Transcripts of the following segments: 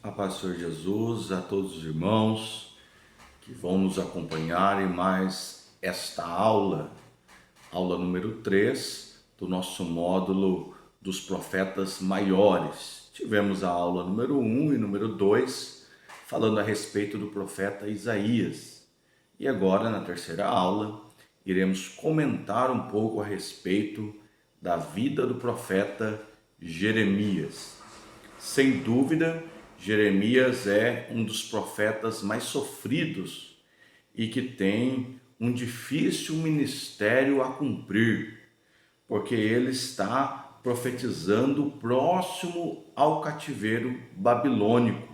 A paz do Senhor Jesus, a todos os irmãos que vão nos acompanhar em mais esta aula número 3 do nosso módulo dos profetas maiores. Tivemos a aula número 1 e número 2 falando a respeito do profeta Isaías. E agora, na terceira aula, iremos comentar um pouco a respeito da vida do profeta Jeremias. Sem dúvida, Jeremias é um dos profetas mais sofridos e que tem um difícil ministério a cumprir, porque ele está profetizando próximo ao cativeiro babilônico.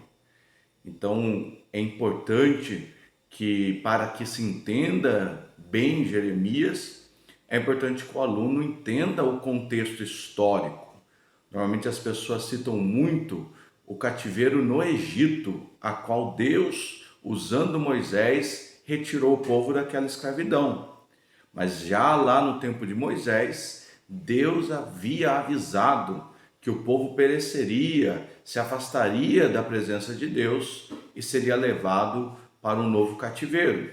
Então, é importante que, para que se entenda bem Jeremias, é importante que o aluno entenda o contexto histórico. Normalmente as pessoas citam muito o cativeiro no Egito, a qual Deus, usando Moisés, retirou o povo daquela escravidão. Mas já lá no tempo de Moisés, Deus havia avisado que o povo pereceria, se afastaria da presença de Deus e seria levado para um novo cativeiro.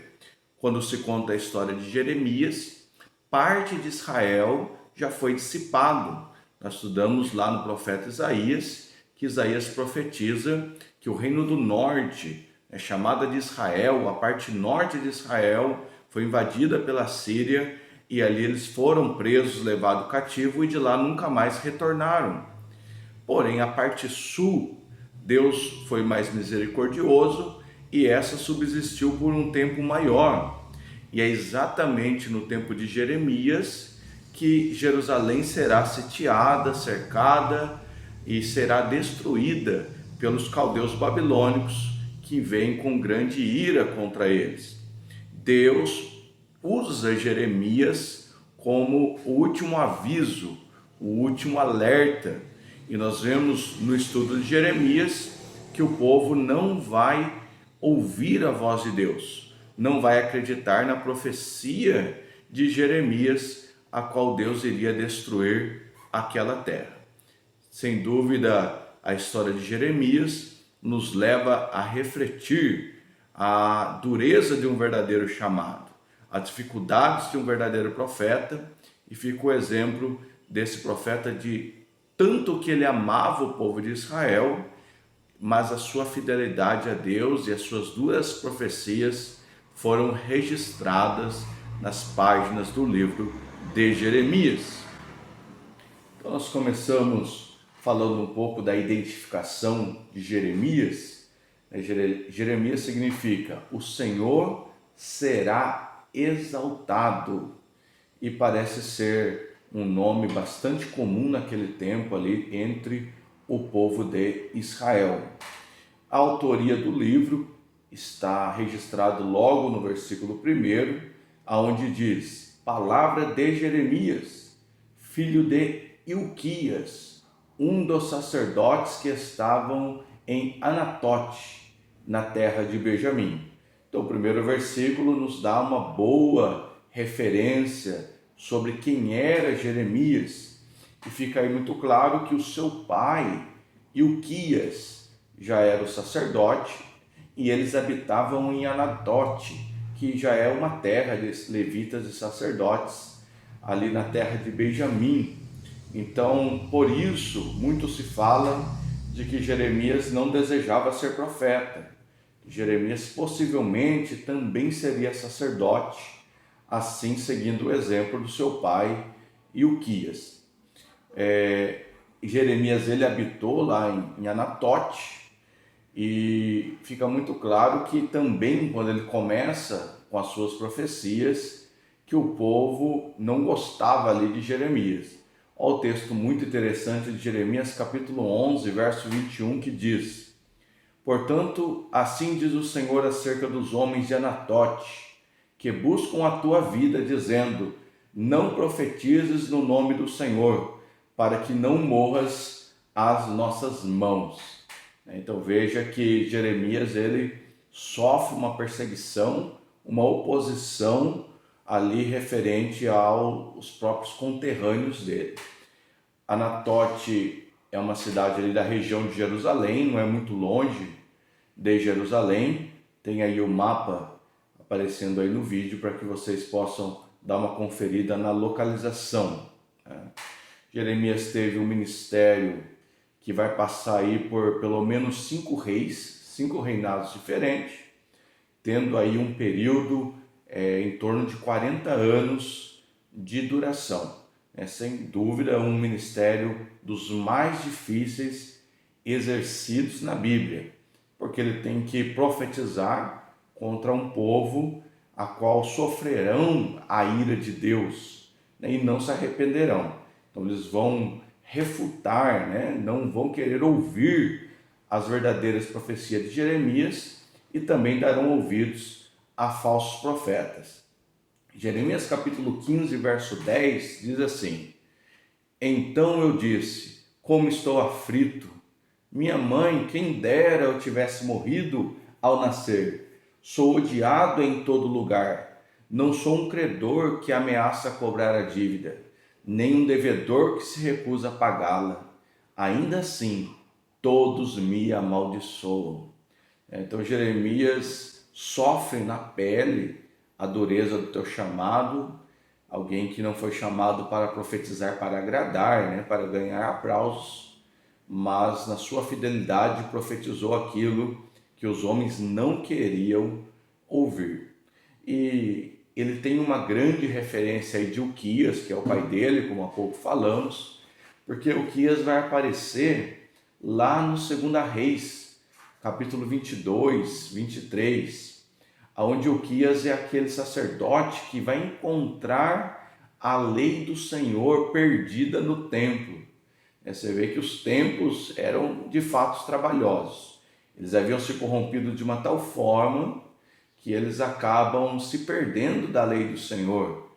Quando se conta a história de Jeremias, parte de Israel já foi dissipado. Nós estudamos lá no profeta Isaías, que Isaías profetiza que o reino do norte, chamada de Israel, a parte norte de Israel, foi invadida pela Síria e ali eles foram presos, levados cativo e de lá nunca mais retornaram. Porém, a parte sul, Deus foi mais misericordioso e essa subsistiu por um tempo maior. E é exatamente no tempo de Jeremias que Jerusalém será sitiada, cercada e será destruída pelos caldeus babilônicos que vêm com grande ira contra eles. Deus usa Jeremias como o último aviso, o último alerta. E nós vemos no estudo de Jeremias que o povo não vai ouvir a voz de Deus, não vai acreditar na profecia de Jeremias, a qual Deus iria destruir aquela terra. Sem dúvida, a história de Jeremias nos leva a refletir a dureza de um verdadeiro chamado, as dificuldades de um verdadeiro profeta, e fica o exemplo desse profeta de tanto que ele amava o povo de Israel, mas a sua fidelidade a Deus e as suas duras profecias foram registradas nas páginas do livro de Jeremias. Então nós começamos falando um pouco da identificação de Jeremias. Jeremias significa o Senhor será exaltado, e parece ser um nome bastante comum naquele tempo ali entre o povo de Israel. A autoria do livro está registrado logo no versículo 1, aonde diz: palavra de Jeremias, filho de Ilquias, um dos sacerdotes que estavam em Anatote, na terra de Benjamim. Então o primeiro versículo nos dá uma boa referência sobre quem era Jeremias, e fica aí muito claro que o seu pai, Ilquias, já era o sacerdote, e eles habitavam em Anatote, que já é uma terra de levitas e sacerdotes, ali na terra de Benjamim. Então, por isso, muito se fala de que Jeremias não desejava ser profeta. Jeremias possivelmente também seria sacerdote, assim seguindo o exemplo do seu pai, Ilquias. Jeremias ele habitou lá em Anatote, e fica muito claro que também quando ele começa com as suas profecias, que o povo não gostava ali de Jeremias. Olha o texto muito interessante de Jeremias capítulo 11, verso 21, que diz: portanto, assim diz o Senhor acerca dos homens de Anatote, que buscam a tua vida, dizendo: não profetizes no nome do Senhor, para que não morras às nossas mãos. Então veja que Jeremias ele sofre uma perseguição, uma oposição ali referente aos próprios conterrâneos dele. Anatote é uma cidade ali da região de Jerusalém, não é muito longe de Jerusalém. Tem aí o mapa aparecendo aí no vídeo para que vocês possam dar uma conferida na localização. Jeremias teve um ministério que vai passar aí por pelo menos 5 reis, 5 reinados diferentes, tendo aí um período em torno de 40 anos de duração. É sem dúvida um ministério dos mais difíceis exercidos na Bíblia, porque ele tem que profetizar contra um povo a qual sofrerão a ira de Deus, né, e não se arrependerão. Então eles vão refutar, né, não vão querer ouvir as verdadeiras profecias de Jeremias e também darão ouvidos a falsos profetas. Jeremias capítulo 15, verso 10 diz assim: Então eu disse, como estou aflito, minha mãe, quem dera eu tivesse morrido ao nascer. Sou odiado em todo lugar. Não sou um credor que ameaça cobrar a dívida, nem um devedor que se recusa a pagá-la. Ainda assim, todos me amaldiçoam. Então Jeremias sofre na pele a dureza do teu chamado, alguém que não foi chamado para profetizar, para agradar, né, para ganhar aplausos, mas na sua fidelidade profetizou aquilo que os homens não queriam ouvir. E ele tem uma grande referência aí de Uquias, que é o pai dele, como há pouco falamos, porque Uquias vai aparecer lá no 2 Reis, capítulo 22, 23, onde Uquias é aquele sacerdote que vai encontrar a lei do Senhor perdida no templo. Você vê que os templos eram de fato trabalhosos. Eles haviam se corrompido de uma tal forma que eles acabam se perdendo da lei do Senhor.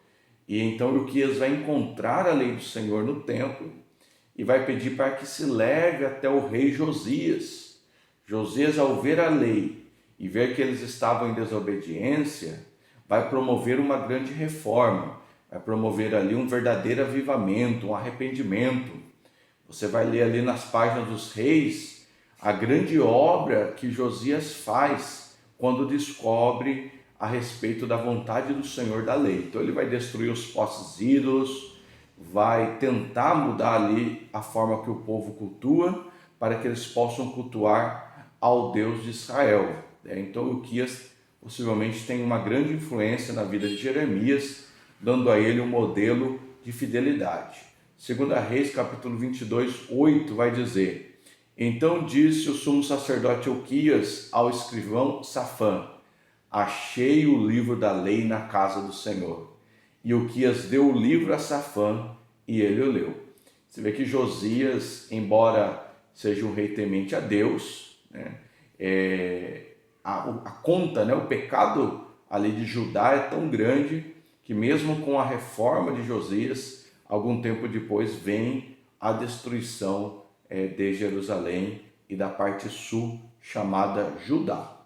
E então Uquias vai encontrar a lei do Senhor no templo e vai pedir para que se leve até o rei Josias. Josias, ao ver a lei e ver que eles estavam em desobediência, vai promover uma grande reforma, vai promover ali um verdadeiro avivamento, um arrependimento. Você vai ler ali nas páginas dos reis a grande obra que Josias faz quando descobre a respeito da vontade do Senhor da lei. Então ele vai destruir os postes ídolos, vai tentar mudar ali a forma que o povo cultua, para que eles possam cultuar ao Deus de Israel. Então Uquias possivelmente tem uma grande influência na vida de Jeremias, dando a ele um modelo de fidelidade. 2 Reis, capítulo 22, 8, vai dizer: Então disse o sumo sacerdote Uquias ao escrivão Safã: Achei o livro da lei na casa do Senhor. E Uquias deu o livro a Safã e ele o leu. Você vê que Josias, embora seja um rei temente a Deus, né, a conta, né, o pecado ali de Judá é tão grande que mesmo com a reforma de Josias, algum tempo depois vem a destruição de Jerusalém e da parte sul, chamada Judá.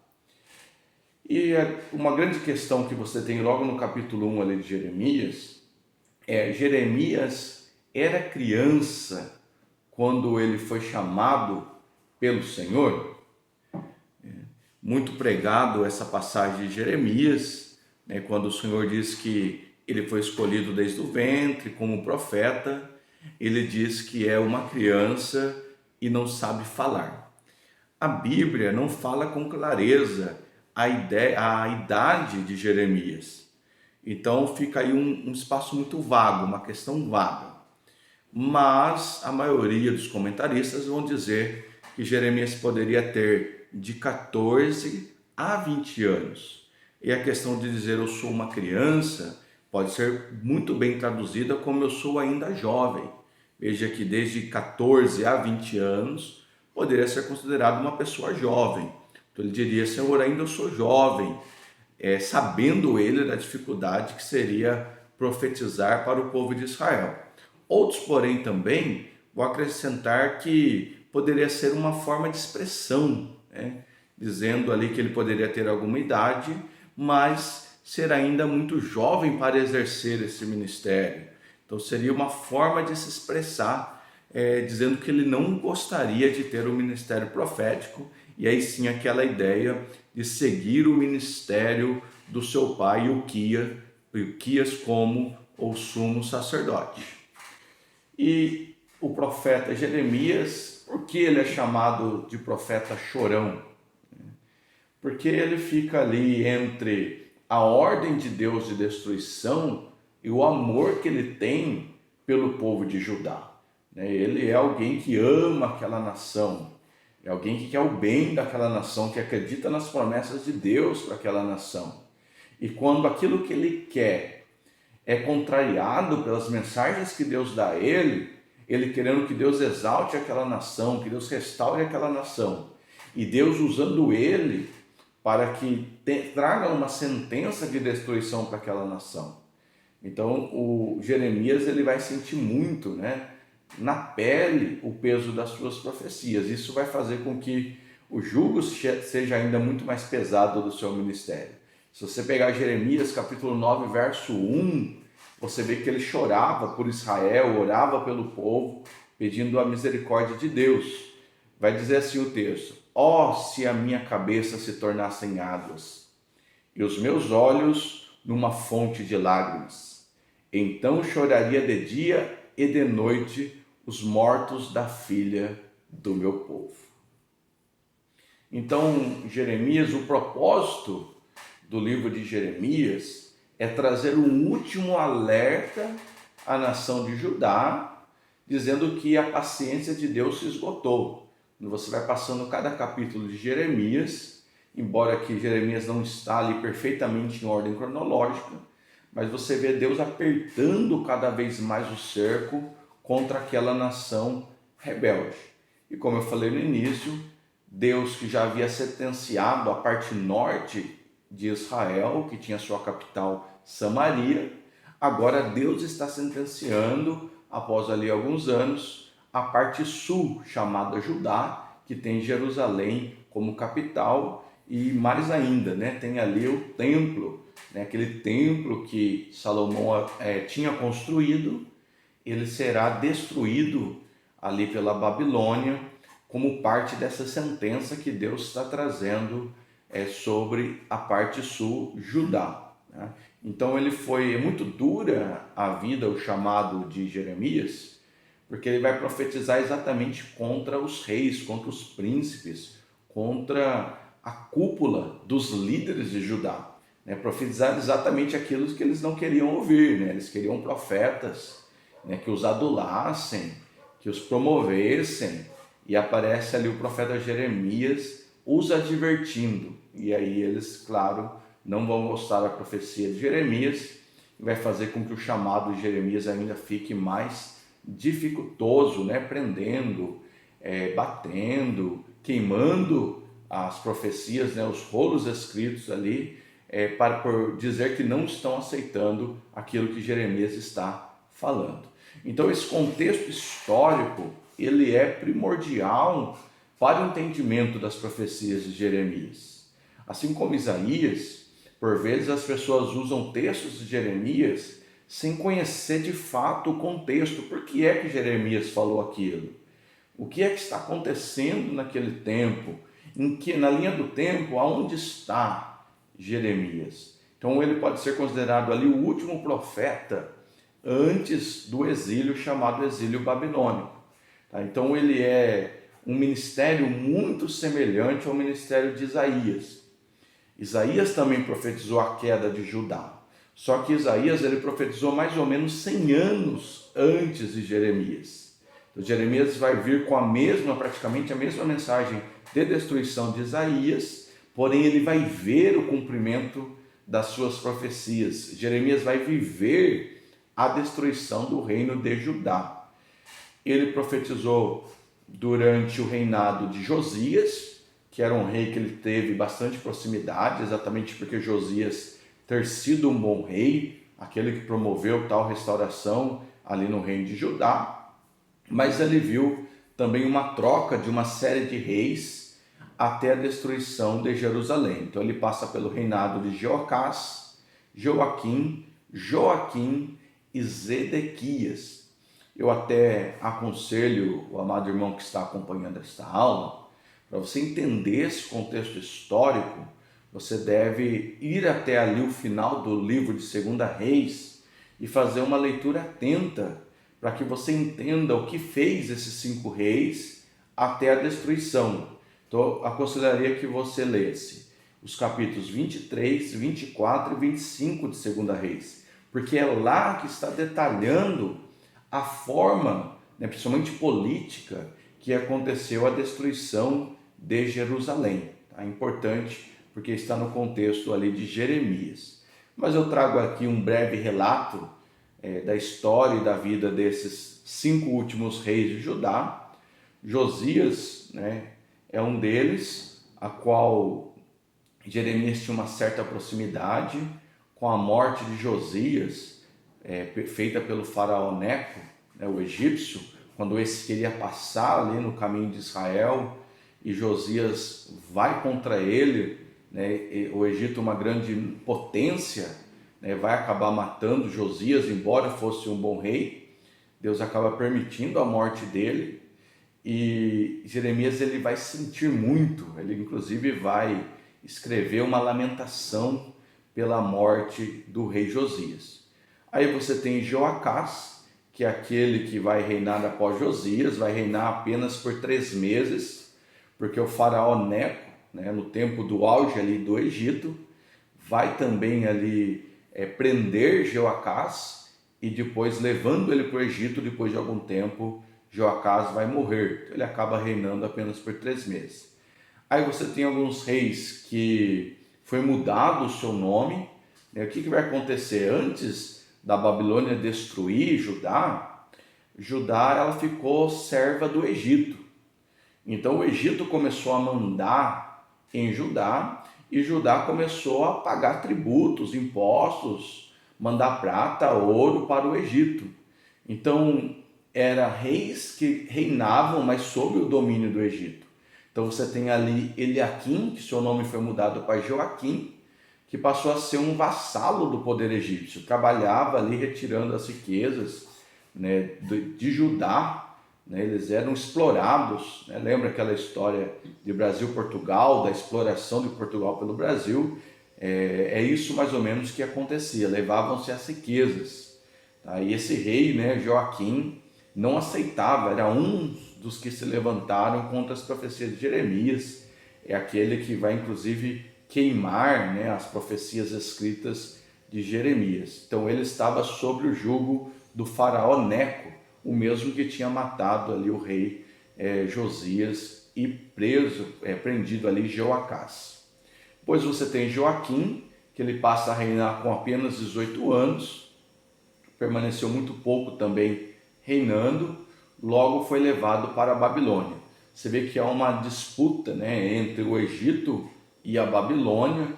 E uma grande questão que você tem logo no capítulo 1 ali de Jeremias, Jeremias era criança quando ele foi chamado pelo Senhor. Muito pregado essa passagem de Jeremias, né, quando o Senhor diz que ele foi escolhido desde o ventre como profeta. Ele diz que é uma criança e não sabe falar. A Bíblia não fala com clareza a idade de Jeremias. Então fica aí um espaço muito vago, uma questão vaga. Mas a maioria dos comentaristas vão dizer que Jeremias poderia ter de 14 a 20 anos. E a questão de dizer eu sou uma criança pode ser muito bem traduzida como eu sou ainda jovem. Veja que desde 14 a 20 anos poderia ser considerado uma pessoa jovem. Então ele diria, Senhor, ainda eu sou jovem, sabendo ele da dificuldade que seria profetizar para o povo de Israel. Outros, porém, também vão acrescentar que poderia ser uma forma de expressão, né? Dizendo ali que ele poderia ter alguma idade, mas ser ainda muito jovem para exercer esse ministério. Então seria uma forma de se expressar dizendo que ele não gostaria de ter o ministério profético, e aí sim aquela ideia de seguir o ministério do seu pai Ilquias como o sumo sacerdote. E o profeta Jeremias, por que ele é chamado de profeta chorão? Porque ele fica ali entre a ordem de Deus de destruição e o amor que ele tem pelo povo de Judá. Ele é alguém que ama aquela nação, é alguém que quer o bem daquela nação, que acredita nas promessas de Deus para aquela nação. E quando aquilo que ele quer é contrariado pelas mensagens que Deus dá a ele querendo que Deus exalte aquela nação, que Deus restaure aquela nação, e Deus usando ele para que traga uma sentença de destruição para aquela nação. Então o Jeremias ele vai sentir muito, na pele o peso das suas profecias. Isso vai fazer com que o jugo seja ainda muito mais pesado do seu ministério. Se você pegar Jeremias capítulo 9, verso 1, você vê que ele chorava por Israel, orava pelo povo, pedindo a misericórdia de Deus. Vai dizer assim o texto: ó, se a minha cabeça se tornasse em águas, e os meus olhos numa fonte de lágrimas, então choraria de dia e de noite os mortos da filha do meu povo. Então, Jeremias, o propósito do livro de Jeremias é trazer um último alerta à nação de Judá, dizendo que a paciência de Deus se esgotou. Você vai passando cada capítulo de Jeremias, embora que Jeremias não está ali perfeitamente em ordem cronológica, mas você vê Deus apertando cada vez mais o cerco contra aquela nação rebelde. E como eu falei no início, Deus, que já havia sentenciado a parte norte de Israel, que tinha sua capital Samaria, agora Deus está sentenciando, após ali alguns anos, a parte sul, chamada Judá, que tem Jerusalém como capital, e mais ainda, tem ali o templo, aquele templo que Salomão tinha construído, ele será destruído ali pela Babilônia, como parte dessa sentença que Deus está trazendo sobre a parte sul, Judá. Então é muito dura a vida, o chamado de Jeremias, porque ele vai profetizar exatamente contra os reis, contra os príncipes, contra a cúpula dos líderes de Judá. Profetizar exatamente aquilo que eles não queriam ouvir, eles queriam profetas que os adulassem, que os promovessem, e aparece ali o profeta Jeremias os advertindo, e aí eles, claro, não vão gostar da profecia de Jeremias, e vai fazer com que o chamado de Jeremias ainda fique mais dificultoso, prendendo, batendo, queimando as profecias, os rolos escritos ali, por dizer que não estão aceitando aquilo que Jeremias está falando. Então esse contexto histórico, ele é primordial para o entendimento das profecias de Jeremias. Assim como Isaías, por vezes as pessoas usam textos de Jeremias sem conhecer de fato o contexto. Por que é que Jeremias falou aquilo? O que é que está acontecendo naquele tempo? Na linha do tempo, aonde está Jeremias? Então ele pode ser considerado ali o último profeta antes do exílio, chamado exílio babilônico. Então ele é um ministério muito semelhante ao ministério de Isaías. Isaías também profetizou a queda de Judá, só que Isaías ele profetizou mais ou menos 100 anos antes de Jeremias. Então, Jeremias vai vir com praticamente a mesma mensagem de destruição de Isaías, porém ele vai ver o cumprimento das suas profecias. Jeremias vai viver a destruição do reino de Judá. Ele profetizou durante o reinado de Josias, que era um rei que ele teve bastante proximidade, exatamente porque Josias ter sido um bom rei, aquele que promoveu tal restauração ali no reino de Judá, mas ele viu também uma troca de uma série de reis até a destruição de Jerusalém. Então ele passa pelo reinado de Jeoacás, Joaquim e Zedequias. Eu até aconselho o amado irmão que está acompanhando esta aula, para você entender esse contexto histórico, você deve ir até ali o final do livro de 2 Reis e fazer uma leitura atenta para que você entenda o que fez esses 5 reis até a destruição. Então, eu aconselharia que você lesse os capítulos 23, 24 e 25 de 2 Reis, porque é lá que está detalhando a forma, principalmente política, que aconteceu a destruição de Jerusalém. É importante porque está no contexto ali de Jeremias. Mas eu trago aqui um breve relato da história e da vida desses 5 últimos reis de Judá. Josias, é um deles, a qual Jeremias tinha uma certa proximidade. Com a morte de Josias, feita pelo faraó Neco, o egípcio, quando esse queria passar ali no caminho de Israel, e Josias vai contra ele, o Egito, uma grande potência, vai acabar matando Josias, embora fosse um bom rei. Deus acaba permitindo a morte dele, e Jeremias ele vai sentir muito, ele inclusive vai escrever uma lamentação pela morte do rei Josias. Aí você tem Joacás, que é aquele que vai reinar após Josias, vai reinar apenas por 3 meses, porque o faraó Neco, no tempo do auge ali do Egito, vai também ali prender Joacás, e depois levando ele para o Egito, depois de algum tempo, Joacás vai morrer. Então, ele acaba reinando apenas por 3 meses. Aí você tem alguns reis que foi mudado o seu nome. O que vai acontecer? Antes da Babilônia destruir Judá, ela ficou serva do Egito. Então o Egito começou a mandar em Judá, e Judá começou a pagar tributos, impostos, mandar prata, ouro para o Egito. Então eram reis que reinavam, mas sob o domínio do Egito. Então você tem ali Eliaquim, que seu nome foi mudado para Joaquim, que passou a ser um vassalo do poder egípcio, trabalhava ali retirando as riquezas de Judá. Eles eram explorados, lembra aquela história de Brasil-Portugal, da exploração de Portugal pelo Brasil? É isso mais ou menos que acontecia, levavam-se as riquezas. Tá? E esse rei, Joaquim, não aceitava, era um dos que se levantaram contra as profecias de Jeremias, é aquele que vai inclusive queimar as profecias escritas de Jeremias. Então ele estava sob o jugo do faraó Neco, o mesmo que tinha matado ali o rei Josias e prendido ali Joacás. Depois você tem Joaquim, que ele passa a reinar com apenas 18 anos, permaneceu muito pouco também reinando, logo foi levado para a Babilônia. Você vê que há uma disputa entre o Egito e a Babilônia.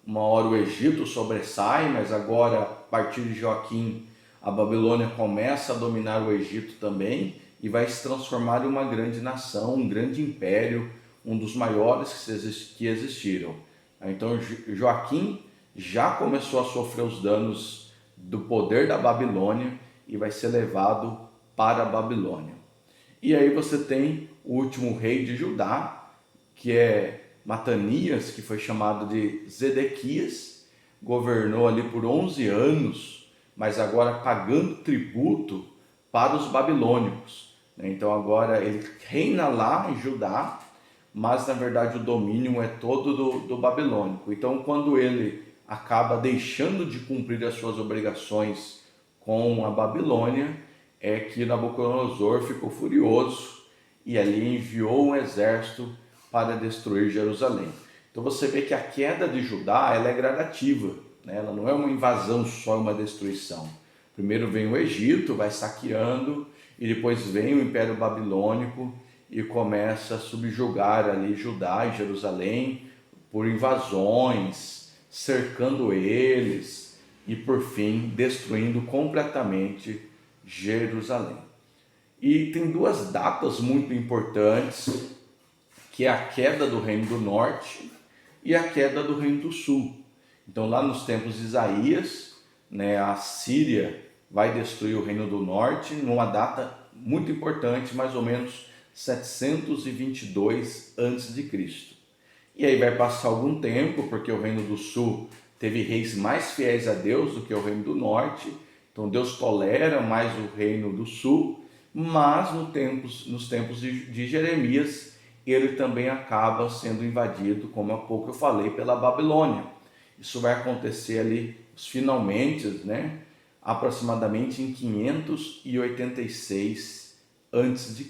Uma hora o Egito sobressai, mas agora, a partir de Joaquim, a Babilônia começa a dominar o Egito também e vai se transformar em uma grande nação, um grande império, um dos maiores que existiram. Então Joaquim já começou a sofrer os danos do poder da Babilônia e vai ser levado para a Babilônia. E aí você tem o último rei de Judá, que é Matanias, que foi chamado de Zedequias, governou ali por 11 anos, mas agora pagando tributo para os babilônicos. Então agora ele reina lá em Judá, mas na verdade o domínio é todo do babilônico. Então quando ele acaba deixando de cumprir as suas obrigações com a Babilônia, é que Nabucodonosor ficou furioso e ali enviou um exército para destruir Jerusalém. Então você vê que a queda de Judá ela é gradativa, ela não é uma invasão só, uma destruição. Primeiro vem o Egito, vai saqueando, e depois vem o Império Babilônico e começa a subjugar ali Judá e Jerusalém por invasões, cercando eles e por fim destruindo completamente Jerusalém. E tem 2 datas muito importantes, que é a queda do Reino do Norte e a queda do Reino do Sul. Então lá nos tempos de Isaías, a Síria vai destruir o Reino do Norte numa data muito importante, mais ou menos 722 a.C. E aí vai passar algum tempo, porque o Reino do Sul teve reis mais fiéis a Deus do que o Reino do Norte, então Deus tolera mais o Reino do Sul, mas nos tempos de Jeremias, ele também acaba sendo invadido, como há pouco eu falei, pela Babilônia. Isso vai acontecer ali, finalmente, né, aproximadamente em 586 a.C.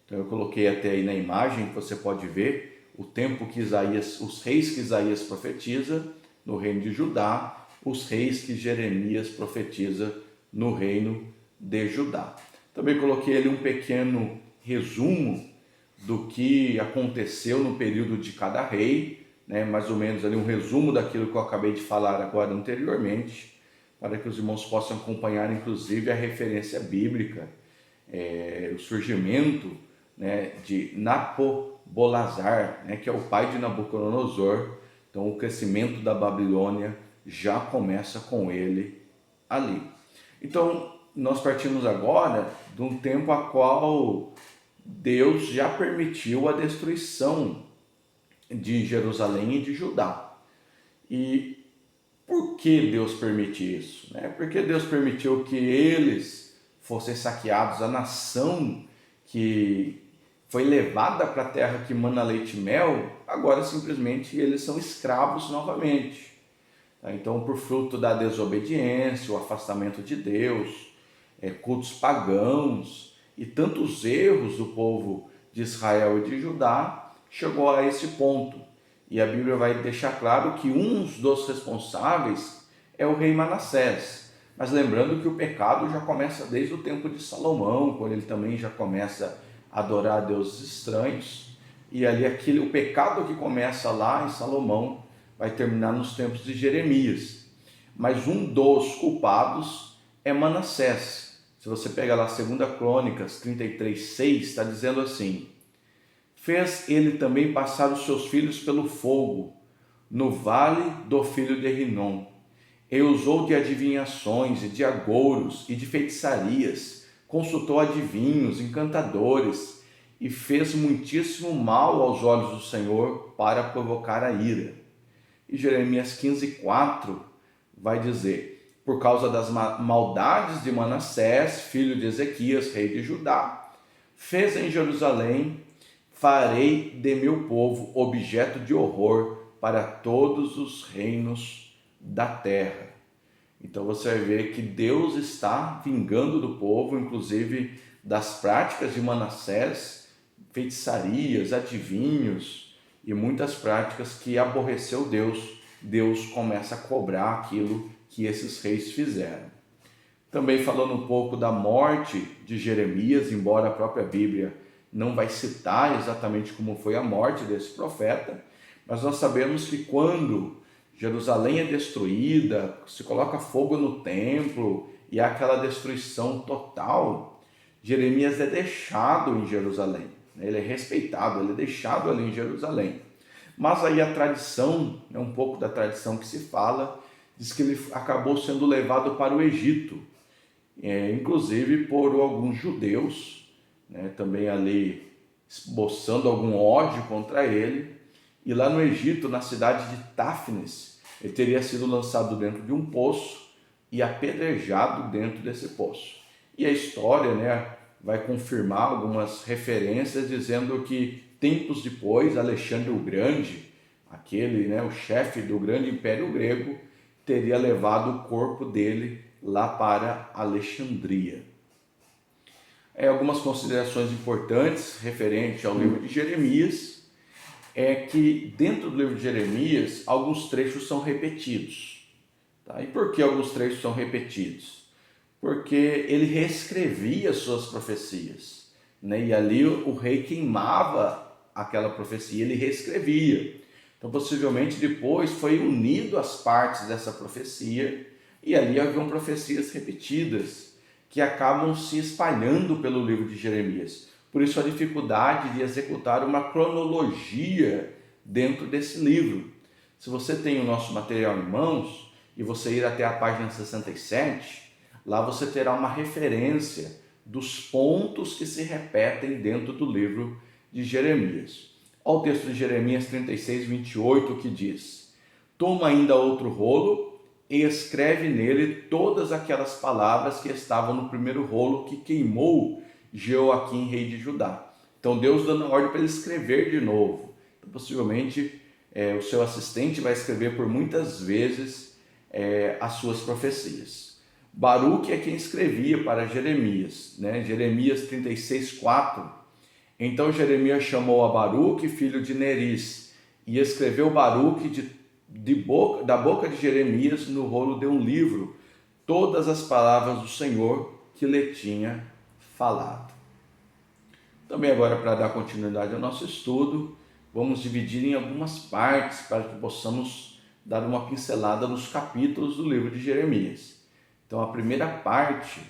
Então eu coloquei até aí na imagem, que você pode ver o tempo que os reis que Isaías profetiza no reino de Judá, os reis que Jeremias profetiza no reino de Judá. Também coloquei ali um pequeno resumo do que aconteceu no período de cada rei, né? Mais ou menos ali um resumo daquilo que eu acabei de falar agora anteriormente, para que os irmãos possam acompanhar inclusive a referência bíblica, o surgimento, né, de Nabopolassar, né, que é o pai de Nabucodonosor. Então o crescimento da Babilônia já começa com ele ali. Então nós partimos agora de um tempo a qual Deus já permitiu a destruição de Jerusalém e de Judá. E por que Deus permite isso? Porque Deus permitiu que eles fossem saqueados, a nação que foi levada para a terra que mana leite e mel, agora simplesmente eles são escravos novamente. Então, por fruto da desobediência, o afastamento de Deus, cultos pagãos e tantos erros do povo de Israel e de Judá, chegou a esse ponto. E a Bíblia vai deixar claro que um dos responsáveis é o rei Manassés. Mas lembrando que o pecado já começa desde o tempo de Salomão, quando ele também já começa a adorar a deuses estranhos. E ali o pecado que começa lá em Salomão vai terminar nos tempos de Jeremias. Mas um dos culpados é Manassés. Se você pega lá 2 Crônicas 33:6, está dizendo assim: fez ele também passar os seus filhos pelo fogo, no vale do filho de Rinom, e usou de adivinhações e de agouros e de feitiçarias, consultou adivinhos, encantadores, e fez muitíssimo mal aos olhos do Senhor para provocar a ira. E Jeremias 15:4 vai dizer: por causa das maldades de Manassés, filho de Ezequias, rei de Judá, fez em Jerusalém, farei de meu povo objeto de horror para todos os reinos da terra. Então você vai ver que Deus está vingando do povo, inclusive das práticas de Manassés, feitiçarias, adivinhos e muitas práticas que aborreceu Deus. Deus começa a cobrar aquilo que esses reis fizeram. Também falando um pouco da morte de Jeremias, embora a própria Bíblia não vai citar exatamente como foi a morte desse profeta, mas nós sabemos que quando Jerusalém é destruída, se coloca fogo no templo e há aquela destruição total, Jeremias é deixado em Jerusalém. Ele é respeitado, ele é deixado ali em Jerusalém. Mas aí a tradição, um pouco da tradição que se fala, diz que ele acabou sendo levado para o Egito, inclusive por alguns judeus, também ali esboçando algum ódio contra ele. E lá no Egito, na cidade de Táfnis, ele teria sido lançado dentro de um poço e apedrejado dentro desse poço. E a história, vai confirmar algumas referências dizendo que tempos depois, Alexandre o Grande, o chefe do grande império grego, teria levado o corpo dele lá para Alexandria. Algumas considerações importantes referente ao livro de Jeremias é que dentro do livro de Jeremias alguns trechos são repetidos. E por que alguns trechos são repetidos? Porque ele reescrevia suas profecias, e ali o rei queimava aquela profecia, ele reescrevia. Então possivelmente depois foi unido as partes dessa profecia e ali haviam profecias repetidas que acabam se espalhando pelo livro de Jeremias. Por isso a dificuldade de executar uma cronologia dentro desse livro. Se você tem o nosso material em mãos e você ir até a página 67, Lá você terá uma referência dos pontos que se repetem dentro do livro de Jeremias. Olha o texto de Jeremias 36, 28, que diz: toma ainda outro rolo e escreve nele todas aquelas palavras que estavam no primeiro rolo que queimou Jeoaquim, rei de Judá. Então Deus dando ordem para ele escrever de novo. Então, possivelmente o seu assistente vai escrever por muitas vezes as suas profecias. Baruque é quem escrevia para Jeremias, né? Jeremias 36, 4. Então Jeremias chamou a Baruque, filho de Neris, e escreveu Baruque da boca de Jeremias no rolo de um livro todas as palavras do Senhor que lhe tinha falado. Também agora, para dar continuidade ao nosso estudo, vamos dividir em algumas partes para que possamos dar uma pincelada nos capítulos do livro de Jeremias. Então a primeira parte,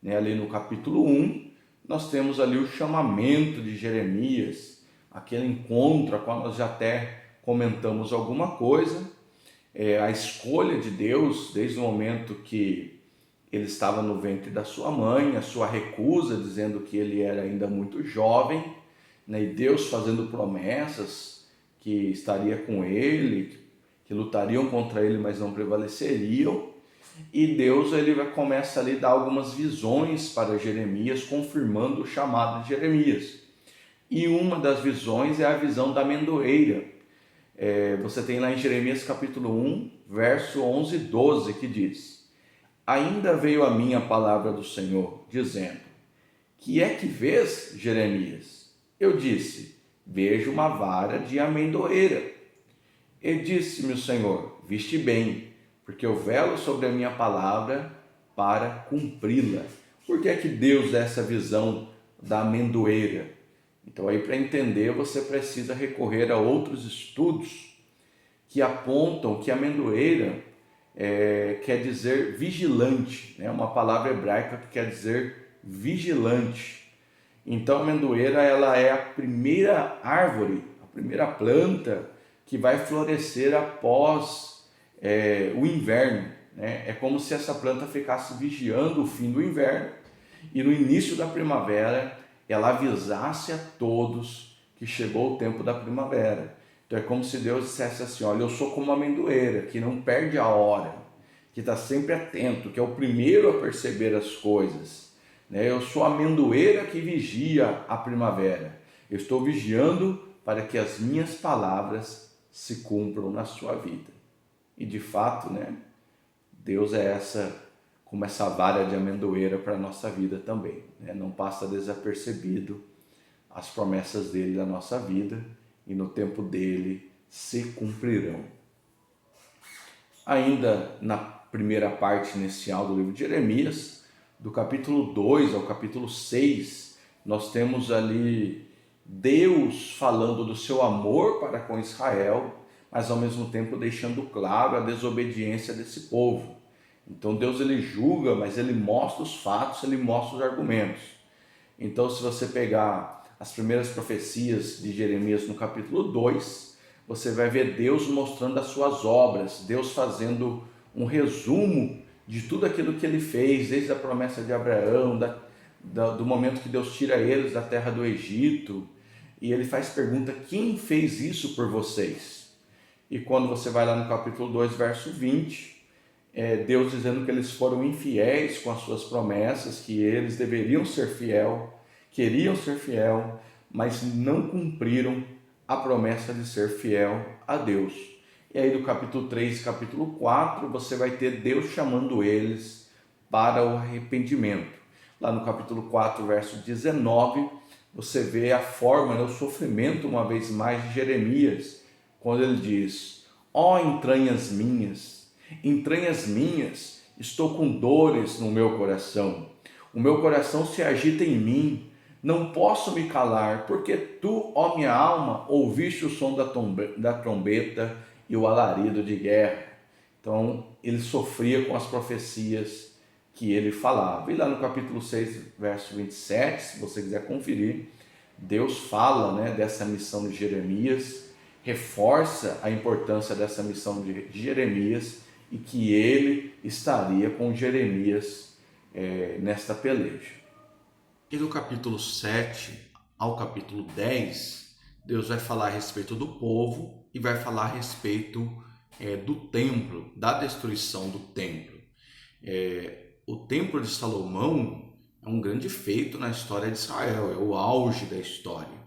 né, ali no capítulo 1, nós temos ali o chamamento de Jeremias, aquele encontro a qual nós já até comentamos alguma coisa, a escolha de Deus desde o momento que ele estava no ventre da sua mãe, a sua recusa dizendo que ele era ainda muito jovem, né, e Deus fazendo promessas que estaria com ele, que lutariam contra ele, mas não prevaleceriam. E Deus começa ali a dar algumas visões para Jeremias, confirmando o chamado de Jeremias. E uma das visões é a visão da amendoeira. Você tem lá em Jeremias capítulo 1, verso 11 e 12, que diz: ainda veio a mim a palavra do Senhor, dizendo: que é que vês, Jeremias? Eu disse: vejo uma vara de amendoeira. E disse-me o Senhor: viste bem, porque eu velo sobre a minha palavra para cumpri-la. Por que é que Deus dá essa visão da amendoeira? Então aí, para entender, você precisa recorrer a outros estudos que apontam que a amendoeira quer dizer vigilante, né? Uma palavra hebraica que quer dizer vigilante. Então a amendoeira, ela é a primeira árvore, a primeira planta que vai florescer após o inverno, né? É como se essa planta ficasse vigiando o fim do inverno e no início da primavera ela avisasse a todos que chegou o tempo da primavera. Então é como se Deus dissesse assim: olha, eu sou como uma amendoeira que não perde a hora, que está sempre atento, que é o primeiro a perceber as coisas, né? Eu sou a amendoeira que vigia a primavera. Eu estou vigiando para que as minhas palavras se cumpram na sua vida. E de fato, né, Deus é como essa vara de amendoeira para a nossa vida também, né? Não passa desapercebido as promessas dele na nossa vida, e no tempo dele se cumprirão. Ainda na primeira parte inicial do livro de Jeremias, do capítulo 2 ao capítulo 6, nós temos ali Deus falando do seu amor para com Israel, mas ao mesmo tempo deixando claro a desobediência desse povo. Então Deus, ele julga, mas ele mostra os fatos, ele mostra os argumentos. Então, se você pegar as primeiras profecias de Jeremias no capítulo 2, você vai ver Deus mostrando as suas obras, Deus fazendo um resumo de tudo aquilo que ele fez, desde a promessa de Abraão, do momento que Deus tira eles da terra do Egito, e ele faz pergunta: quem fez isso por vocês? E quando você vai lá no capítulo 2, verso 20, Deus dizendo que eles foram infiéis com as suas promessas, que eles deveriam ser fiel, queriam ser fiel, mas não cumpriram a promessa de ser fiel a Deus. E aí do capítulo 3 e capítulo 4, você vai ter Deus chamando eles para o arrependimento. Lá no capítulo 4, verso 19, você vê a forma, o sofrimento uma vez mais de Jeremias, quando ele diz: ó entranhas minhas, estou com dores no meu coração, o meu coração se agita em mim, não posso me calar, porque tu, ó minha alma, ouviste o som da trombeta e o alarido de guerra. Então ele sofria com as profecias que ele falava. E lá no capítulo 6, verso 27, se você quiser conferir, Deus fala, né, dessa missão de Jeremias, reforça a importância dessa missão de Jeremias, e que ele estaria com Jeremias nesta peleja. E do capítulo 7 ao capítulo 10, Deus vai falar a respeito do povo e vai falar a respeito do templo, da destruição do templo. O templo de Salomão é um grande feito na história de Israel, é o auge da história.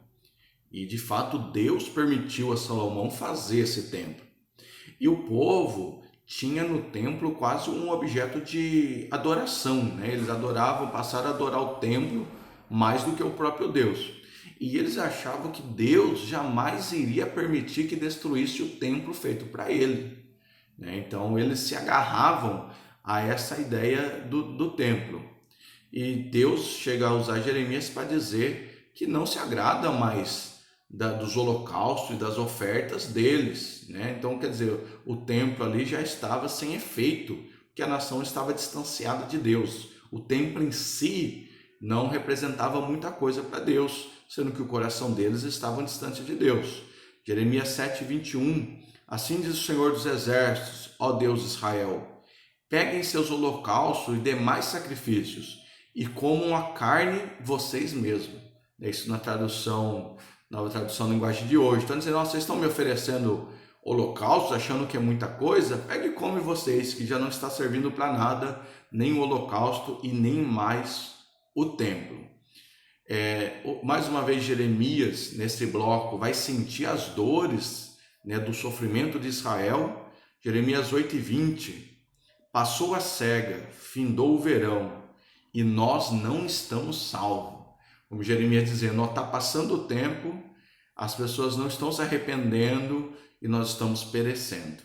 E de fato Deus permitiu a Salomão fazer esse templo. E o povo tinha no templo quase um objeto de adoração, né? Eles adoravam, passaram a adorar o templo mais do que o próprio Deus. E eles achavam que Deus jamais iria permitir que destruísse o templo feito para ele, né? Então eles se agarravam a essa ideia do templo. E Deus chega a usar Jeremias para dizer que não se agrada mais dos holocaustos e das ofertas deles, né? Então, quer dizer, o templo ali já estava sem efeito, porque a nação estava distanciada de Deus. O templo em si não representava muita coisa para Deus, sendo que o coração deles estava distante de Deus. Jeremias 7:21, assim diz o Senhor dos Exércitos, ó Deus Israel, peguem seus holocaustos e demais sacrifícios e comam a carne vocês mesmos. É isso na nova tradução linguagem de hoje. Então, dizendo, vocês estão me oferecendo holocaustos, achando que é muita coisa? Pegue e come vocês, que já não está servindo para nada, nem o holocausto e nem mais o templo. Mais uma vez, Jeremias, nesse bloco, vai sentir as dores, né, do sofrimento de Israel. Jeremias 8:20, passou a cega, findou o verão, e nós não estamos salvos. Como Jeremias dizendo, está passando o tempo, as pessoas não estão se arrependendo e nós estamos perecendo.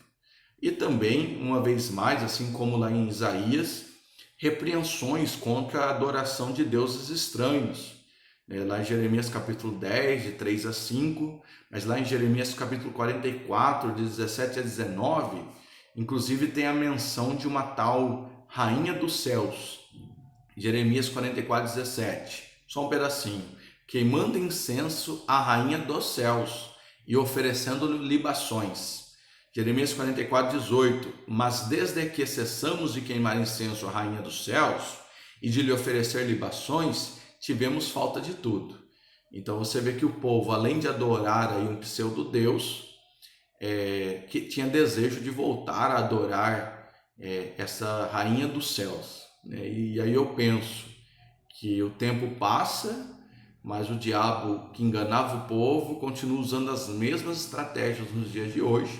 E também, uma vez mais, assim como lá em Isaías, repreensões contra a adoração de deuses estranhos. Lá em Jeremias capítulo 10, de 3 a 5, mas lá em Jeremias capítulo 44, de 17 a 19, inclusive tem a menção de uma tal rainha dos céus. Jeremias 44, 17. Só um pedacinho, queimando incenso à rainha dos céus e oferecendo-lhe libações. Jeremias 44, 18, mas desde que cessamos de queimar incenso à rainha dos céus e de lhe oferecer libações, tivemos falta de tudo. Então você vê que o povo, além de adorar aí um pseudo-deus, que tinha desejo de voltar a adorar essa rainha dos céus, né? E aí eu penso que o tempo passa, mas o diabo que enganava o povo continua usando as mesmas estratégias nos dias de hoje,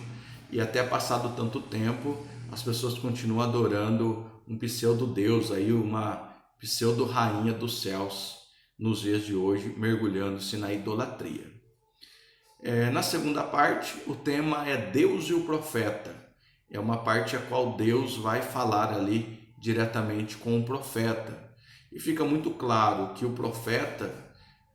e até passado tanto tempo, as pessoas continuam adorando um pseudo-deus, aí uma pseudo-rainha dos céus, nos dias de hoje, mergulhando-se na idolatria. Na segunda parte, o tema é Deus e o profeta. É uma parte a qual Deus vai falar ali diretamente com o profeta. E fica muito claro que o profeta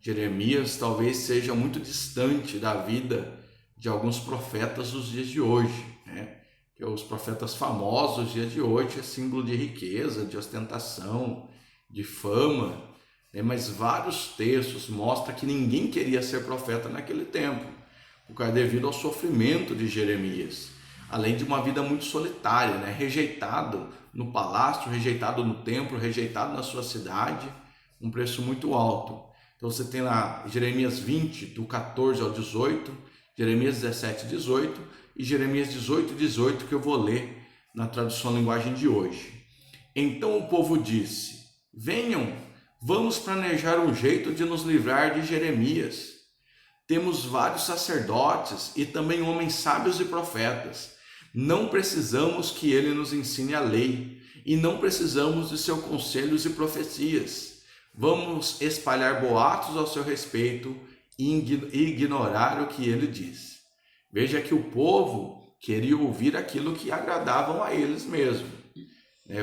Jeremias talvez seja muito distante da vida de alguns profetas dos dias de hoje, né? Que os profetas famosos dos dias de hoje é símbolo de riqueza, de ostentação, de fama, né? Mas vários textos mostram que ninguém queria ser profeta naquele tempo, devido ao sofrimento de Jeremias, além de uma vida muito solitária, né? Rejeitado no palácio, rejeitado no templo, rejeitado na sua cidade, um preço muito alto. Então você tem lá Jeremias 20, do 14 ao 18, Jeremias 17, 18 e Jeremias 18, 18, que eu vou ler na tradução linguagem de hoje. Então o povo disse, venham, vamos planejar um jeito de nos livrar de Jeremias. Temos vários sacerdotes e também homens sábios e profetas. Não precisamos que ele nos ensine a lei e não precisamos de seus conselhos e profecias. Vamos espalhar boatos ao seu respeito e ignorar o que ele diz. Veja que o povo queria ouvir aquilo que agradavam a eles mesmos.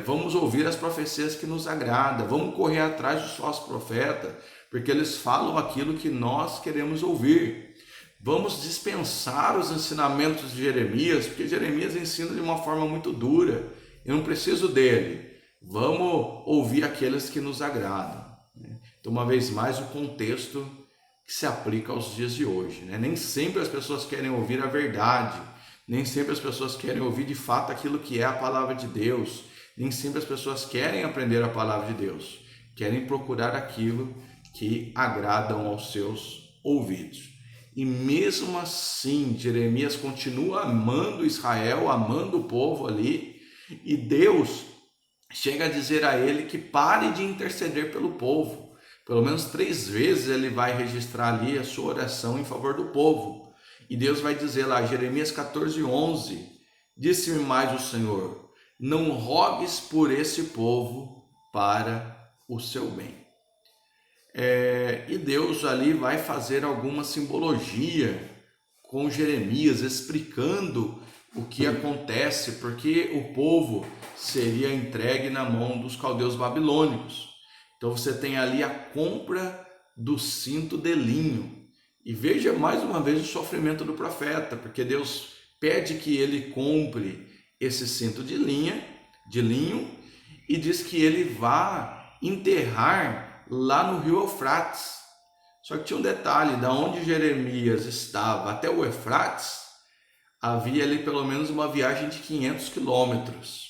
Vamos ouvir as profecias que nos agradam, vamos correr atrás dos falsos profetas, porque eles falam aquilo que nós queremos ouvir. Vamos dispensar os ensinamentos de Jeremias, porque Jeremias ensina de uma forma muito dura. Eu não preciso dele. Vamos ouvir aqueles que nos agradam. Então, uma vez mais, o contexto que se aplica aos dias de hoje. Nem sempre as pessoas querem ouvir a verdade. Nem sempre as pessoas querem ouvir de fato aquilo que é a palavra de Deus. Nem sempre as pessoas querem aprender a palavra de Deus, querem procurar aquilo que agradam aos seus ouvidos. E mesmo assim, Jeremias continua amando Israel, amando o povo ali, e Deus chega a dizer a ele que pare de interceder pelo povo. Pelo menos 3 vezes ele vai registrar ali a sua oração em favor do povo. E Deus vai dizer lá, Jeremias 14:11, disse-me mais o Senhor, não rogues por esse povo para o seu bem. E Deus ali vai fazer alguma simbologia com Jeremias, explicando o que acontece, porque o povo seria entregue na mão dos caldeus babilônicos. Então você tem ali a compra do cinto de linho. E veja mais uma vez o sofrimento do profeta, porque Deus pede que ele compre esse cinto de linho, e diz que ele vá enterrar lá no rio Eufrates. Só que tinha um detalhe, da onde Jeremias estava até o Eufrates, havia ali pelo menos uma viagem de 500 quilômetros.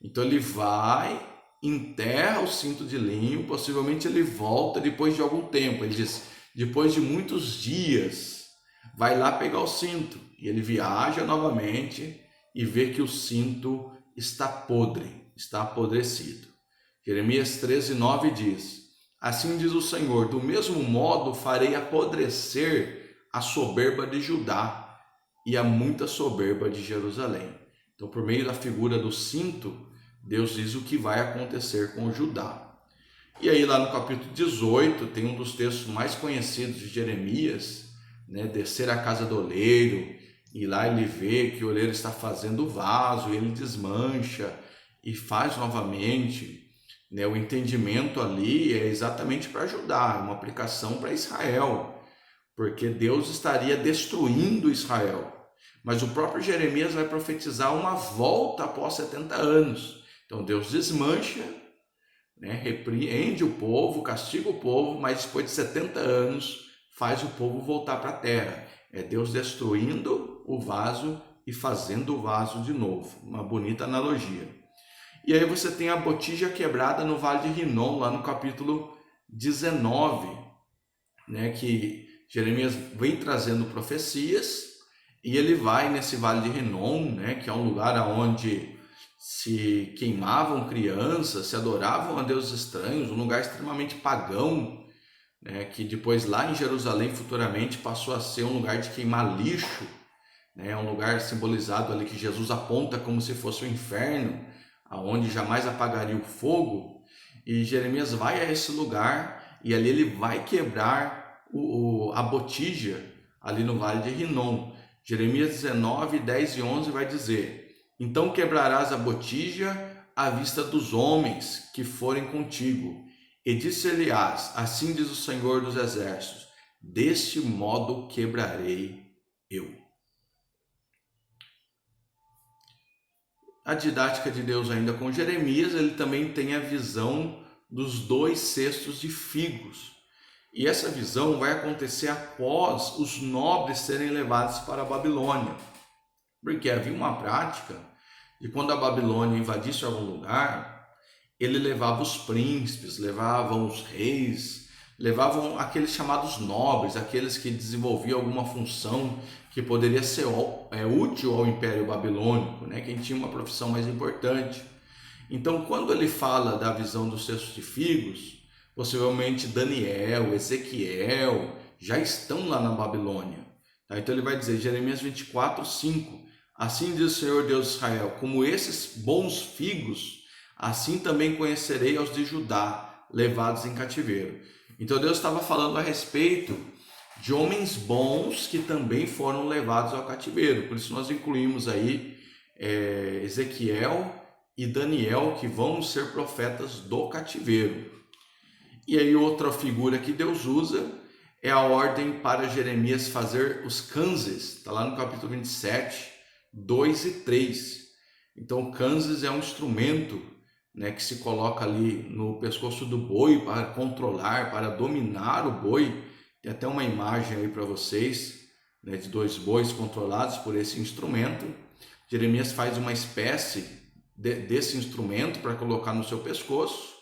Então ele vai, enterra o cinto de linho, possivelmente ele volta depois de algum tempo. Ele diz, depois de muitos dias, vai lá pegar o cinto. E ele viaja novamente e vê que o cinto está podre, está apodrecido. Jeremias 13:9 diz, assim diz o Senhor, do mesmo modo farei apodrecer a soberba de Judá e a muita soberba de Jerusalém. Então, por meio da figura do cinto, Deus diz o que vai acontecer com Judá. E aí lá no capítulo 18, tem um dos textos mais conhecidos de Jeremias, descer à casa do oleiro, e lá ele vê que o oleiro está fazendo o vaso, e ele desmancha e faz novamente. O entendimento ali é exatamente para Judá, uma aplicação para Israel, porque Deus estaria destruindo Israel. Mas o próprio Jeremias vai profetizar uma volta após 70 anos. Então Deus desmancha, repreende o povo, castiga o povo, mas depois de 70 anos faz o povo voltar para a terra. É Deus destruindo o vaso e fazendo o vaso de novo. Uma bonita analogia. E aí você tem a botija quebrada no Vale de Rinom, lá no capítulo 19, que Jeremias vem trazendo profecias, e ele vai nesse Vale de Rinom, que é um lugar onde se queimavam crianças, se adoravam a deuses estranhos, um lugar extremamente pagão, que depois lá em Jerusalém futuramente passou a ser um lugar de queimar lixo, um lugar simbolizado ali que Jesus aponta como se fosse o inferno, aonde jamais apagaria o fogo. E Jeremias vai a esse lugar e ali ele vai quebrar a botija ali no Vale de Rinom. Jeremias 19, 10 e 11 vai dizer, então quebrarás a botija à vista dos homens que forem contigo. E disse-lhe-ás, assim diz o Senhor dos Exércitos, deste modo quebrarei eu. A didática de Deus ainda com Jeremias, ele também tem a visão dos 2 cestos de figos. E essa visão vai acontecer após os nobres serem levados para a Babilônia. Porque havia uma prática de quando a Babilônia invadisse algum lugar, ele levava os príncipes, levavam os reis, levavam aqueles chamados nobres, aqueles que desenvolviam alguma função que poderia ser útil ao Império Babilônico, quem tinha uma profissão mais importante. Então, quando ele fala da visão dos cestos de figos, possivelmente Daniel, Ezequiel já estão lá na Babilônia. Então ele vai dizer, Jeremias 24:5, assim diz o Senhor Deus de Israel, como esses bons figos, assim também conhecerei aos de Judá, levados em cativeiro. Então Deus estava falando a respeito de homens bons que também foram levados ao cativeiro. Por isso nós incluímos aí Ezequiel e Daniel, que vão ser profetas do cativeiro. E aí outra figura que Deus usa é a ordem para Jeremias fazer os kanzes, está lá no capítulo 27, 2 e 3. Então o kanzes é um instrumento que se coloca ali no pescoço do boi para controlar, para dominar o boi. Tem até uma imagem aí para vocês, de 2 bois controlados por esse instrumento. Jeremias faz uma espécie desse instrumento para colocar no seu pescoço,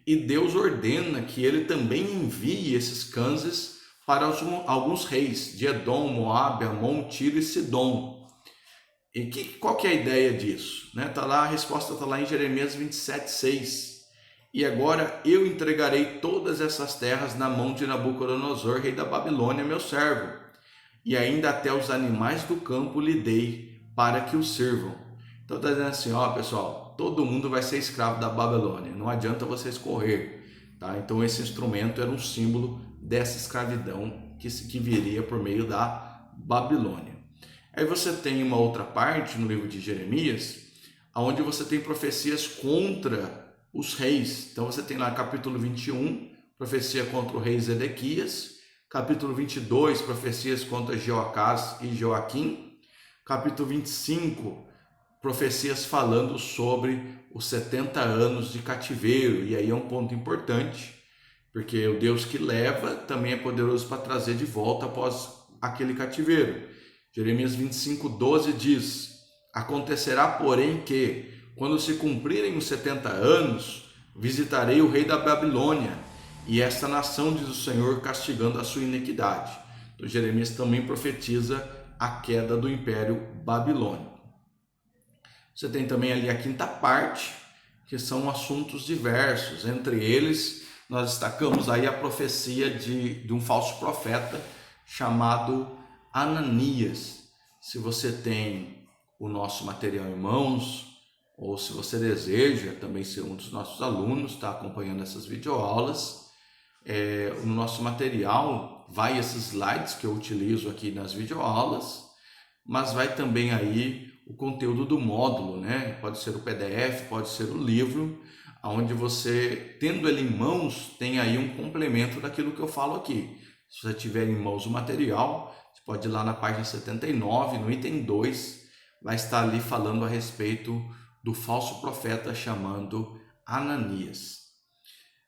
e Deus ordena que ele também envie esses cães para alguns reis de Edom, Moabe, Amon, Tiro e Sidom. E qual que é a ideia disso? A resposta está lá em Jeremias 27:6. E agora eu entregarei todas essas terras na mão de Nabucodonosor, rei da Babilônia, meu servo, e ainda até os animais do campo lhe dei para que o sirvam. Então está dizendo assim, pessoal, todo mundo vai ser escravo da Babilônia, não adianta vocês correr, tá? Então esse instrumento era um símbolo dessa escravidão que viria por meio da Babilônia. Aí você tem uma outra parte no livro de Jeremias, onde você tem profecias contra os reis. Então você tem lá capítulo 21, profecia contra o rei Zedequias, capítulo 22, profecias contra Jeoacás e Joaquim, capítulo 25, profecias falando sobre os 70 anos de cativeiro. E aí é um ponto importante, porque o Deus que leva também é poderoso para trazer de volta após aquele cativeiro. Jeremias 25:12 diz: acontecerá, porém, que, quando se cumprirem os 70 anos, visitarei o rei da Babilônia e esta nação, diz o Senhor, castigando a sua iniquidade. Então, Jeremias também profetiza a queda do Império Babilônico. Você tem também ali a quinta parte, que são assuntos diversos. Entre eles, nós destacamos aí a profecia de um falso profeta chamado Ananias. Se você tem o nosso material em mãos, ou se você deseja também ser um dos nossos alunos, está acompanhando essas videoaulas, no nosso material vai esses slides que eu utilizo aqui nas videoaulas, mas vai também aí o conteúdo do módulo, Pode ser o PDF, pode ser o livro, onde você, tendo ele em mãos, tem aí um complemento daquilo que eu falo aqui. Se você tiver em mãos o material, você pode ir lá na página 79, no item 2, vai estar ali falando a respeito do falso profeta chamando Ananias.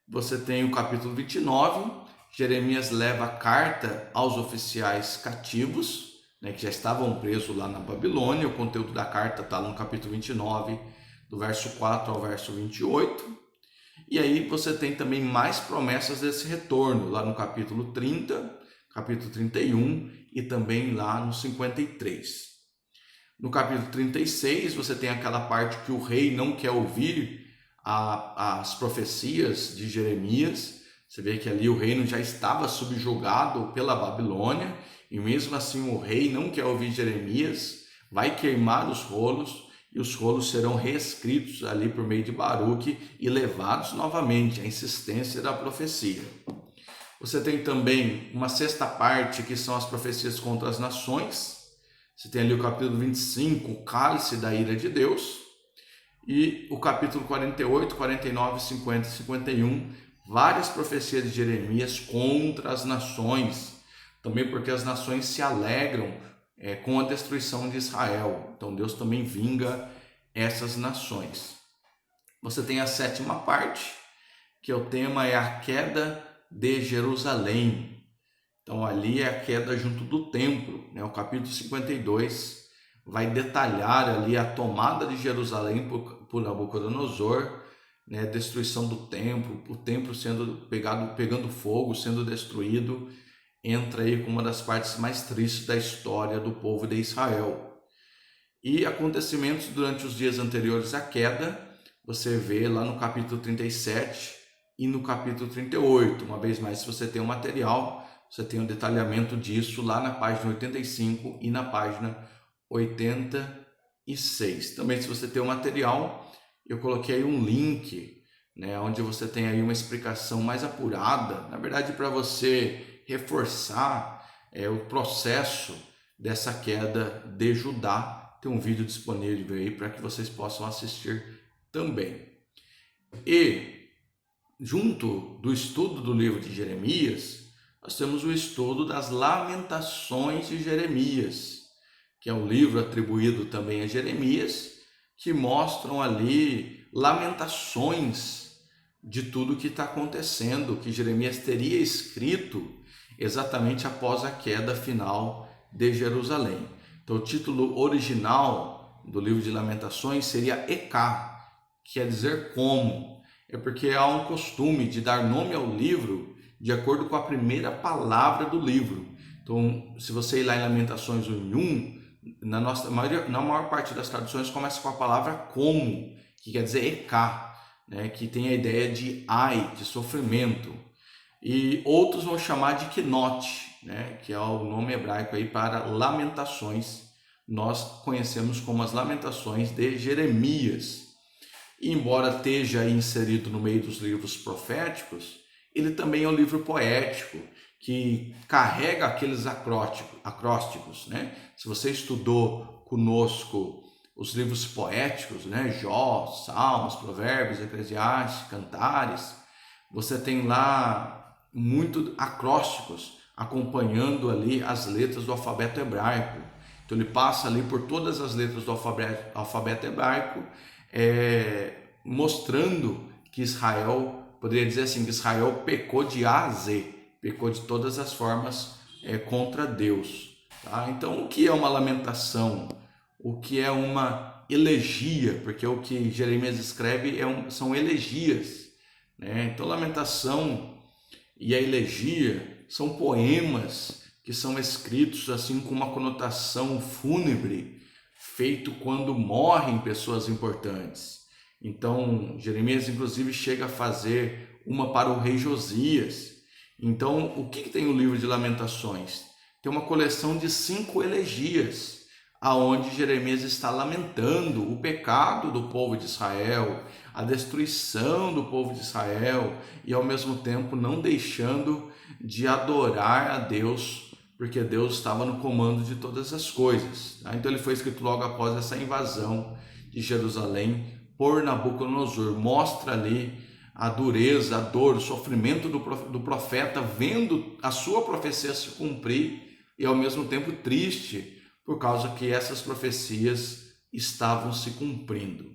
Você tem o capítulo 29, Jeremias leva a carta aos oficiais cativos, que já estavam presos lá na Babilônia. O conteúdo da carta está no capítulo 29, do verso 4 ao verso 28. E aí você tem também mais promessas desse retorno, lá no capítulo 30, capítulo 31 e também lá no 53. No capítulo 36, você tem aquela parte que o rei não quer ouvir as profecias de Jeremias. Você vê que ali o reino já estava subjugado pela Babilônia, e mesmo assim o rei não quer ouvir Jeremias, vai queimar os rolos, e os rolos serão reescritos ali por meio de Baruque e levados novamente à insistência da profecia. Você tem também uma sexta parte, que são as profecias contra as nações. Você tem ali o capítulo 25, o cálice da ira de Deus, e o capítulo 48, 49, 50 e 51, várias profecias de Jeremias contra as nações, também porque as nações se alegram com a destruição de Israel. Então Deus também vinga essas nações. Você tem a sétima parte, que o tema é a queda de Jerusalém. Então ali é a queda junto do templo, O capítulo 52 vai detalhar ali a tomada de Jerusalém por Nabucodonosor, a destruição do templo, o templo sendo pegando fogo, sendo destruído. Entra aí com uma das partes mais tristes da história do povo de Israel. E acontecimentos durante os dias anteriores à queda, você vê lá no capítulo 37 e no capítulo 38. Uma vez mais, se você tem o material, você tem um detalhamento disso lá na página 85 e na página 86. Também, se você tem o material, eu coloquei aí um link, onde você tem aí uma explicação mais apurada, na verdade, para você reforçar o processo dessa queda de Judá. Tem um vídeo disponível aí para que vocês possam assistir também. E junto do estudo do livro de Jeremias, nós temos o estudo das Lamentações de Jeremias, que é um livro atribuído também a Jeremias, que mostram ali lamentações de tudo que está acontecendo, que Jeremias teria escrito exatamente após a queda final de Jerusalém. Então, o título original do livro de Lamentações seria Ecá, que quer dizer como. É porque há um costume de dar nome ao livro de acordo com a primeira palavra do livro. Então, se você ir lá em Lamentações 1:1, na maior parte das traduções começa com a palavra como, que quer dizer Ecá, né? Que tem a ideia de ai, de sofrimento. E outros vão chamar de Quenote, né? Que é o nome hebraico aí para lamentações. Nós conhecemos como as Lamentações de Jeremias. E embora esteja inserido no meio dos livros proféticos, ele também é um livro poético, que carrega aqueles acrósticos, né? Se você estudou conosco os livros poéticos, né? Jó, Salmos, Provérbios, Eclesiastes, Cantares, você tem lá muitos acrósticos acompanhando ali as letras do alfabeto hebraico. Então ele passa ali por todas as letras do alfabeto hebraico, mostrando que Israel, poderia dizer assim, que Israel pecou de A a Z, pecou de todas as formas contra Deus. Tá? Então, o que é uma lamentação? O que é uma elegia? Porque o que Jeremias escreve são elegias, né? Então, lamentação e a elegia são poemas que são escritos assim com uma conotação fúnebre, feito quando morrem pessoas importantes. Então, Jeremias, inclusive, chega a fazer uma para o rei Josias. Então, o que tem o livro de Lamentações? Tem uma coleção de 5 elegias, aonde Jeremias está lamentando o pecado do povo de Israel, a destruição do povo de Israel, e ao mesmo tempo não deixando de adorar a Deus, porque Deus estava no comando de todas as coisas. Então, ele foi escrito logo após essa invasão de Jerusalém por Nabucodonosor. Mostra ali a dureza, a dor, o sofrimento do profeta, vendo a sua profecia se cumprir e ao mesmo tempo triste, por causa que essas profecias estavam se cumprindo.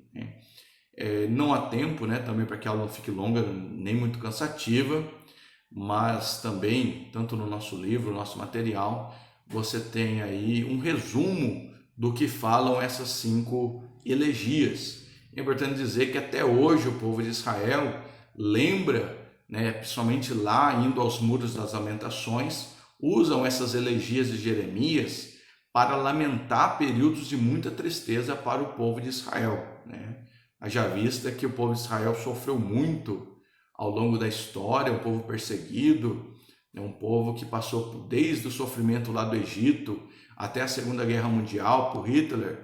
Não há tempo, né, também para que a aula não fique longa, nem muito cansativa, mas também, tanto no nosso livro, no nosso material, você tem aí um resumo do que falam essas 5 elegias. É importante dizer que até hoje o povo de Israel lembra, né, principalmente lá, indo aos muros das lamentações, usam essas elegias de Jeremias para lamentar períodos de muita tristeza para o povo de Israel, né? Haja vista que o povo de Israel sofreu muito ao longo da história, um povo perseguido, um povo que passou desde o sofrimento lá do Egito até a Segunda Guerra Mundial por Hitler,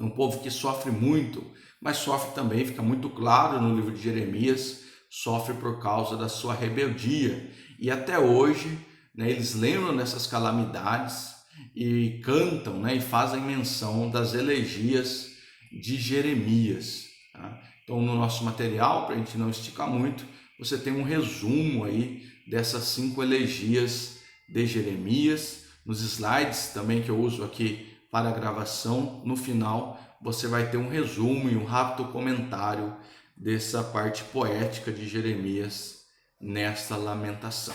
um povo que sofre muito, mas sofre também, fica muito claro no livro de Jeremias, sofre por causa da sua rebeldia. E até hoje, né, eles lembram dessas calamidades e cantam, né, e fazem menção das elegias de Jeremias. Tá? Então, no nosso material, para a gente não esticar muito, você tem um resumo aí dessas 5 elegias de Jeremias. Nos slides também que eu uso aqui para a gravação, no final você vai ter um resumo e um rápido comentário dessa parte poética de Jeremias nesta lamentação.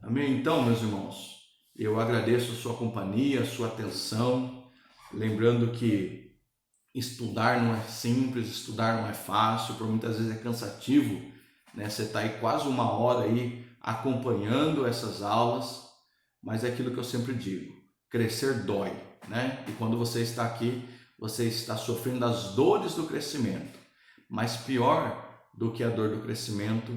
Amém? Então, meus irmãos, eu agradeço a sua companhia, a sua atenção, lembrando que estudar não é simples, estudar não é fácil, por muitas vezes é cansativo, né? Você está aí quase 1 hora aí acompanhando essas aulas, mas é aquilo que eu sempre digo, crescer dói, né? E quando você está aqui, você está sofrendo as dores do crescimento, mas pior do que a dor do crescimento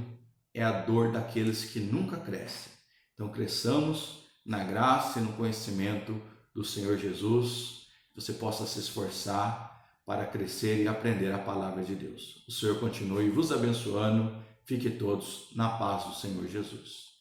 é a dor daqueles que nunca crescem. Então cresçamos na graça e no conhecimento do Senhor Jesus, que você possa se esforçar para crescer e aprender a palavra de Deus. O Senhor continue vos abençoando. Fique todos na paz do Senhor Jesus.